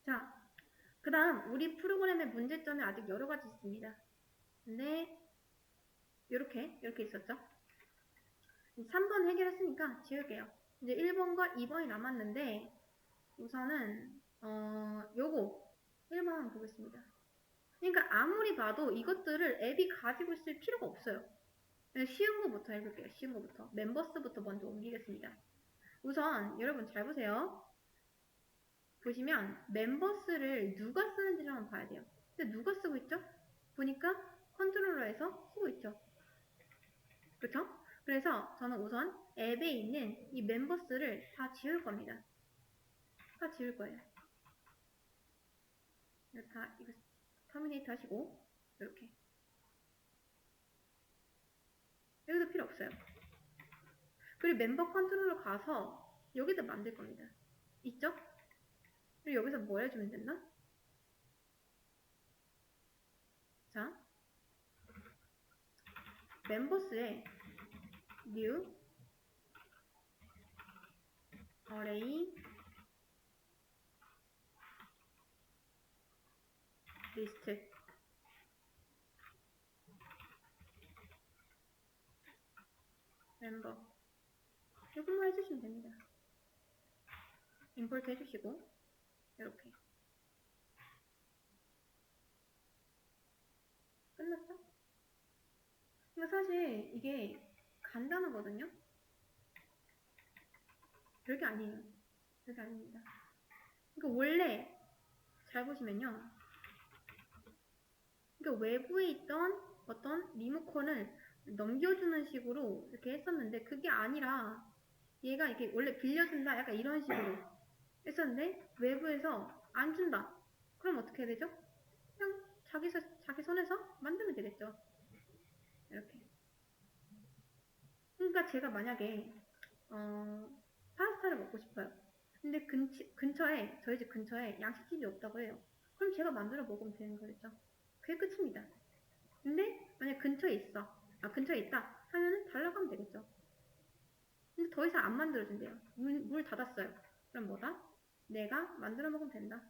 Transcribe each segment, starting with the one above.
자, 그 다음 우리 프로그램의 문제점이 아직 여러 가지 있습니다. 근데 이렇게 있었죠. 3번 해결했으니까 지울게요. 이제 1번과 2번이 남았는데 우선은 요거 1번 한번 보겠습니다. 그러니까 아무리 봐도 이것들을 앱이 가지고 있을 필요가 없어요. 쉬운 거부터 해볼게요. 쉬운 거부터. 멤버스부터 먼저 옮기겠습니다. 우선 여러분 잘 보세요. 보시면 멤버스를 누가 쓰는지를 한번 봐야 돼요. 근데 누가 쓰고 있죠? 보니까 컨트롤러에서 쓰고 있죠. 그쵸? 그래서 저는 우선 앱에 있는 이 멤버스를 다 지울 겁니다. 다 지울 거예요. 이거 터미네이트 하시고 이렇게 여기도 필요 없어요. 그리고 멤버 컨트롤러 가서 여기다 만들 겁니다. 있죠? 그리고 여기서 뭐 해주면 됐나? 자, 멤버스에 new array list 멤버 이것만 해주시면 됩니다. 임포트 해주시고 이렇게 끝났죠? 근데 사실 이게 간단하거든요? 별게 아니에요. 별게 아닙니다. 그러니까 원래 잘 보시면요. 그러니까 외부에 있던 어떤 리모컨을 넘겨주는 식으로 이렇게 했었는데 그게 아니라 얘가 이렇게 원래 빌려준다 약간 이런 식으로 했었는데 외부에서 안 준다. 그럼 어떻게 해야 되죠? 그냥 자기 손에서 만들면 되겠죠. 이렇게. 그러니까 제가 만약에 파스타를 먹고 싶어요. 근데 근처에 저희 집 근처에 양식집이 없다고 해요. 그럼 제가 만들어 먹으면 되는 거겠죠. 그게 끝입니다. 근데 만약 근처에 있어. 근처에 있다 하면은 달라고 하면 되겠죠. 근데 더 이상 안 만들어준대요. 물 닫았어요. 그럼 뭐다? 내가 만들어 먹으면 된다.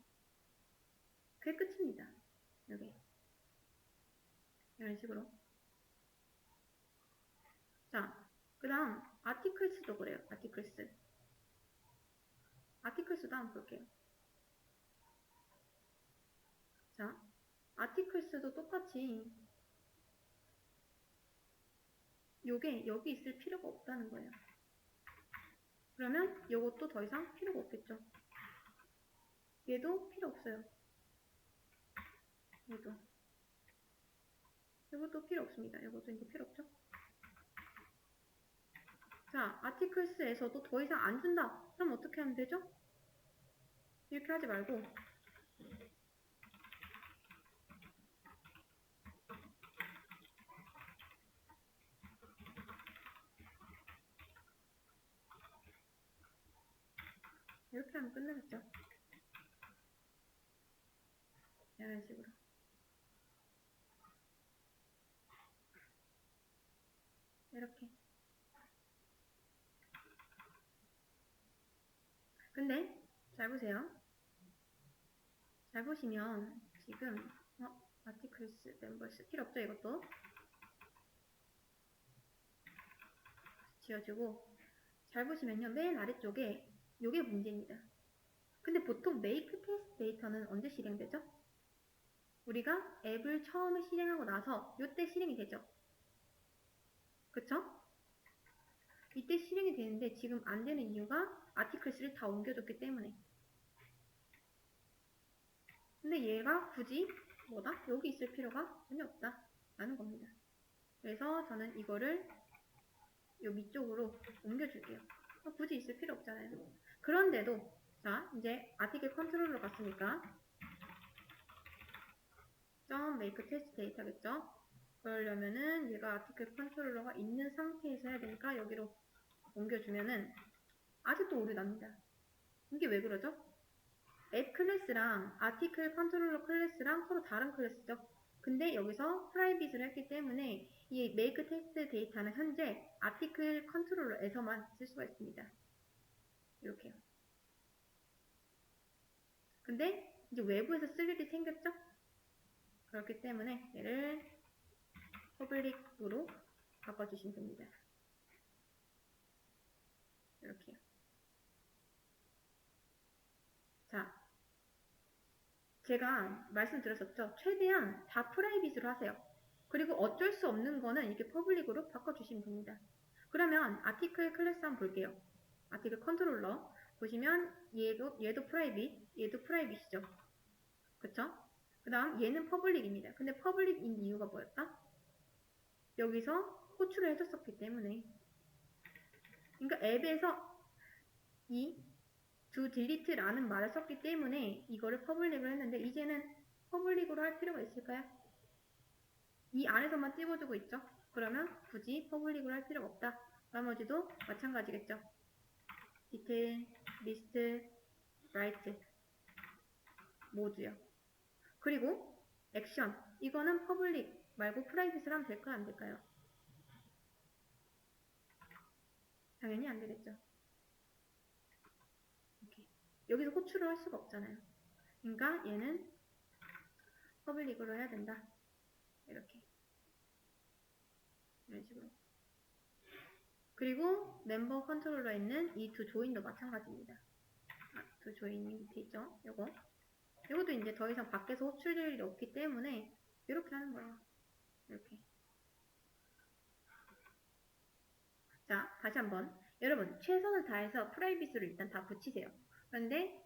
그게 끝입니다. 여기 이런 식으로. 자, 그 다음 아티클스도 그래요. 아티클스도 한번 볼게요. 자, 아티클스도 똑같이 요게 여기 있을 필요가 없다는 거예요. 그러면 요것도 더 이상 필요가 없겠죠. 얘도 필요 없어요. 이것도 필요 없습니다. 이것도 이제 필요 없죠. 자, 아티클스에서도 더 이상 안 준다. 그럼 어떻게 하면 되죠? 이렇게 하지 말고 이렇게 하면 끝나겠죠. 이런 식으로. 이렇게. 근데 잘 보세요. 잘 보시면 지금 아티클스 멤버스 필요 없죠. 이것도 지워주고 잘 보시면요. 맨 아래쪽에 요게 문제입니다. 근데 보통 make test 데이터는 언제 실행되죠? 우리가 앱을 처음에 실행하고 나서 요때 실행이 되죠. 그쵸? 이때 실행이 되는데 지금 안 되는 이유가 아티클스를 다 옮겨줬기 때문에. 근데 얘가 굳이 뭐다? 여기 있을 필요가 전혀 없다 라는 겁니다. 그래서 저는 이거를 요 밑쪽으로 옮겨줄게요. 굳이 있을 필요 없잖아요. 그런데도 자 이제 아티클 컨트롤러 갔으니까 make test 데이터겠죠? 그러려면은 얘가 아티클 컨트롤러가 있는 상태에서 해야 되니까 여기로 옮겨주면은 아직도 오류 납니다. 이게 왜 그러죠? 앱 클래스랑 아티클 컨트롤러 클래스랑 서로 다른 클래스죠. 근데 여기서 프라이빗을 했기 때문에 이 make test 데이터는 현재 아티클 컨트롤러에서만 쓸 수가 있습니다. 이렇게요. 근데 이제 외부에서 쓸 일이 생겼죠? 그렇기 때문에 얘를 퍼블릭으로 바꿔주시면 됩니다. 이렇게요. 자, 제가 말씀드렸었죠? 최대한 다 프라이빗으로 하세요. 그리고 어쩔 수 없는 거는 이렇게 퍼블릭으로 바꿔주시면 됩니다. 그러면 아티클 클래스 한번 볼게요. 아티클 컨트롤러 보시면 얘도 프라이빗, 얘도 프라이빗이죠. 그쵸? 그 다음 얘는 퍼블릭입니다. 근데 퍼블릭인 이유가 뭐였다? 여기서 호출을 해줬었기 때문에. 그러니까 앱에서 이 do delete라는 말을 썼기 때문에 이거를 퍼블릭을 했는데 이제는 퍼블릭으로 할 필요가 있을까요? 이 안에서만 찝어주고 있죠. 그러면 굳이 퍼블릭으로 할 필요가 없다. 나머지도 마찬가지겠죠. 디테일, 리스트, 라이트 모두요. 그리고 액션 이거는 퍼블릭 말고 프라이빗을 하면 될까요? 안 될까요? 당연히 안 되겠죠. 이렇게. 여기서 호출을 할 수가 없잖아요. 그러니까 얘는 퍼블릭으로 해야 된다. 이렇게. 이런 식으로. 그리고 멤버 컨트롤러에 있는 이 두 조인도 마찬가지입니다. 두 조인이 밑에 있죠? 요것도 이제 더 이상 밖에서 호출될 일이 없기 때문에 이렇게 하는 거예요. 이렇게. 자, 다시 한번. 여러분, 최선을 다해서 프라이빗으로 일단 다 붙이세요. 그런데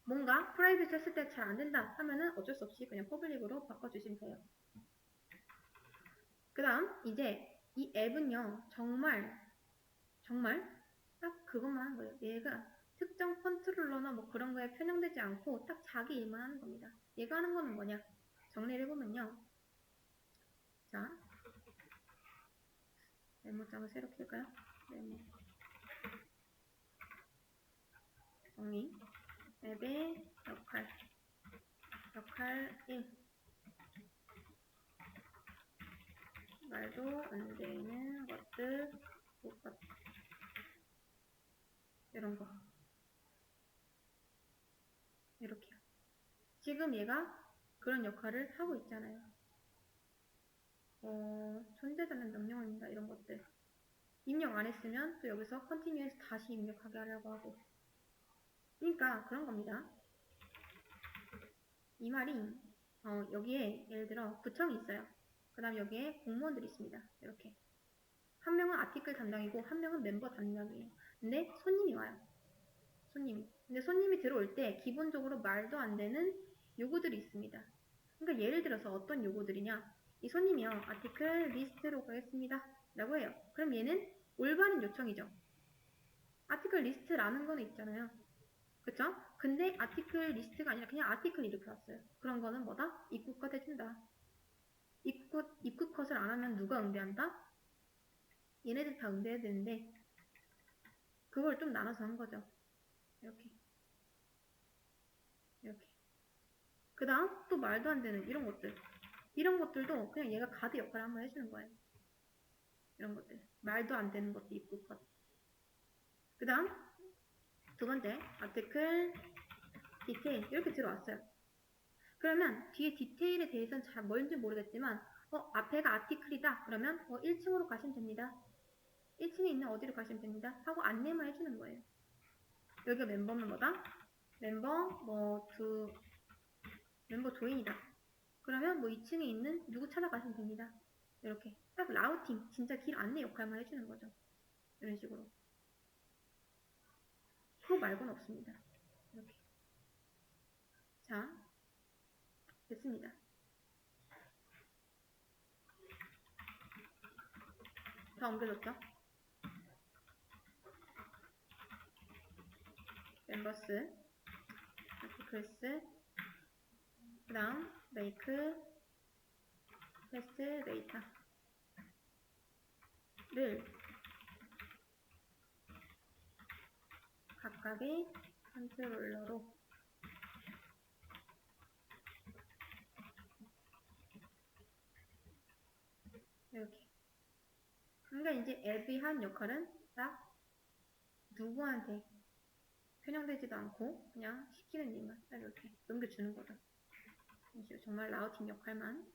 뭔가 프라이빗 했을 때 잘 안 된다 하면은 어쩔 수 없이 그냥 퍼블릭으로 바꿔주시면 돼요. 그 다음, 이제 이 앱은요, 정말 딱 그것만 하는 거예요. 얘가 특정 컨트롤러나 뭐 그런 거에 편향되지 않고 딱 자기 일만 하는 겁니다. 얘가 하는 거는 뭐냐? 정리를 해보면요. 자, 메모장을 새로 킬까요? 메모. 정리. 앱의 역할 1. 말도 안 되는 것들, 이런 거. 이렇게요. 지금 얘가 그런 역할을 하고 있잖아요. 존재자는 명령어입니다. 이런 것들. 입력 안 했으면 또 여기서 컨티뉴해서 다시 입력하게 하려고 하고. 그러니까 그런 겁니다. 이 말이 여기에 예를 들어 구청이 있어요. 그 다음 여기에 공무원들이 있습니다. 이렇게. 한 명은 아티클 담당이고 한 명은 멤버 담당이에요. 근데 손님이 와요. 근데 손님이 들어올 때 기본적으로 말도 안 되는 요구들이 있습니다. 그러니까 예를 들어서 어떤 요구들이냐. 이 손님이요. 아티클 리스트로 가겠습니다. 라고 해요. 그럼 얘는 올바른 요청이죠. 아티클 리스트라는 거는 있잖아요. 그쵸? 근데 아티클 리스트가 아니라 그냥 아티클 이렇게 왔어요. 그런 거는 뭐다? 입국 컷 해준다. 입국 컷을 안 하면 누가 응대한다? 얘네들 다 응대해야 되는데 그걸 좀 나눠서 한 거죠. 이렇게. 그 다음 또 말도 안 되는 이런 것들. 이런 것들도 그냥 얘가 가드 역할을 한번 해주는 거예요. 이런 것들. 말도 안 되는 것도 입국 컷. 그 다음 두 번째 아티클 디테일 이렇게 들어왔어요. 그러면 뒤에 디테일에 대해서는 잘 뭔지 모르겠지만 앞에가 아티클이다 그러면 1층으로 가시면 됩니다. 1층에 있는 어디로 가시면 됩니다 하고 안내만 해주는 거예요. 여기가 멤버면 뭐다? 멤버 조인이다. 그러면 2층에 있는 누구 찾아가시면 됩니다. 이렇게 딱 라우팅 진짜 길 안내 역할만 해주는 거죠. 이런 식으로. 그거 말고는 없습니다. 이렇게. 자, 됐습니다. 다 옮겨졌죠? 멤버스, 아티클스, 그 다음 메이크, 테스트 데이터를 각각의 컨트롤러로 이렇게. 그러니까 이제 앱이 한 역할은 딱 누구한테 편향되지도 않고 그냥 시키는 일만 딱 이렇게 넘겨주는 거죠. 이런 식으로 정말 라우팅 역할만